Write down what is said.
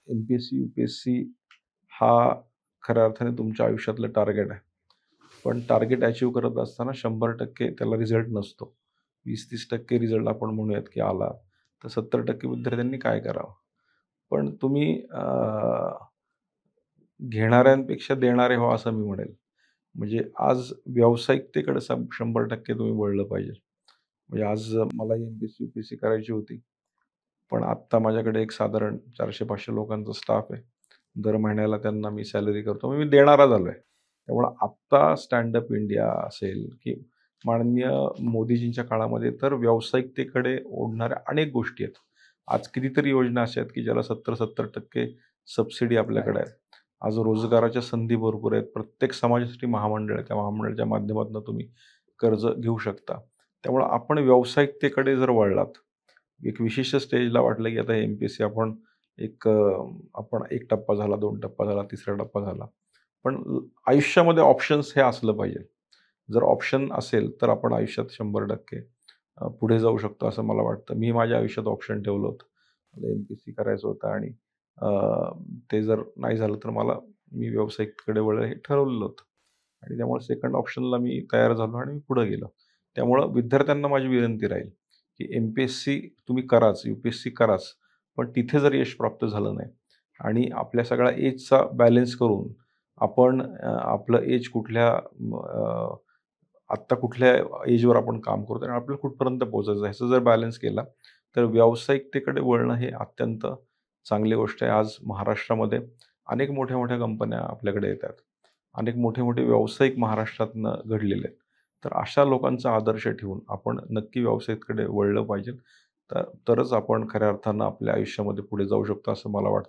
MPSC, UPSC हा खऱ्या अर्थाने तुमच्या आयुष्यातलं टार्गेट आहे. पण टार्गेट अचीव्ह करत असताना 100% त्याला रिझल्ट नसतो. 20-30% रिझल्ट आपण म्हणूयात की आला, तर 70% विद्यार्थ्यांनी काय करावं? पण तुम्ही घेणाऱ्यांपेक्षा देणारे व्हा असं मी म्हणेल. म्हणजे आज व्यावसायिकतेकडे 100% तुम्ही वळलं पाहिजे. म्हणजे आज मला एम-पी-एस-सी, यू-पी-एस-सी करायची होती. पण आत्ता माझ्याकडे एक साधारण 400-500 लोकांचा स्टाफ आहे. दर महिन्याला त्यांना मी सॅलरी करतो. म्हणजे मी देणारा झालोय. त्यामुळं आत्ता स्टँड अप इंडिया असेल, की माननीय मोदीजींच्या काळामध्ये तर व्यावसायिकतेकडे ओढणाऱ्या अनेक गोष्टी आहेत. आज कितीतरी योजना अशा आहेत, की ज्याला 70-70% सबसिडी आपल्याकडे आहे. आज रोजगाराच्या संधी भरपूर आहेत. प्रत्येक समाजासाठी महामंडळ आहे. त्या महामंडळाच्या माध्यमातून तुम्ही कर्ज घेऊ शकता. त्यामुळं आपण व्यावसायिकतेकडे जर वळलात, एक विशिष्ट स्टेजला वाटलं, की आता एम-पी-एस-सी आपण 1 टप्पा झाला, 2 टप्पा झाला, तिसरा टप्पा झाला. पण आयुष्यामध्ये ऑप्शन्स हे असलं पाहिजे. जर ऑप्शन असेल, तर आपण आयुष्यात 100% पुढे जाऊ शकतो असं मला वाटतं. मी माझ्या आयुष्यात ऑप्शन ठेवलं होतं. मला एम-पी-एस-सी करायचं होतं आणि अ, ते जर नाही झालं, तर मी व्यावसायिककडे वळलं हे ठरवलेलं होतं. आणि त्यामुळे सेकंड ऑप्शनला मी तयार झालो आणि मी पुढे गेलो. त्यामुळं विद्यार्थ्यांना माझी विनंती राहील, की एम-पी-एस-सी तुम्ही कराच, यू-पी-एस-सी कराच. पण तिथे जर यश प्राप्त झालं नाही आणि आपल्या सगळ्या एजचा बॅलन्स करून आपण आपलं एज आत्ता कुठल्या एजवर आपण काम करतोय आणि आपल्याला कुठपर्यंत पोहोचायचं आहे, ह्याचा जर बॅलन्स केला, तर व्यावसायिकतेकडे वळणं हे अत्यंत चांगली गोष्ट आहे. आज महाराष्ट्रामध्ये अनेक मोठ्या-मोठ्या कंपन्या आपल्याकडे येतात. अनेक मोठे-मोठे व्यावसायिक महाराष्ट्रातनं घडलेले आहेत. तर अशा लोकांचा आदर्श ठेवून आपण नक्की व्यावसायिककडे वळलं पाहिजे. तरच आपण खऱ्या अर्थानं आपल्या आयुष्यामध्ये पुढे जाऊ शकतो असं मला वाटतं.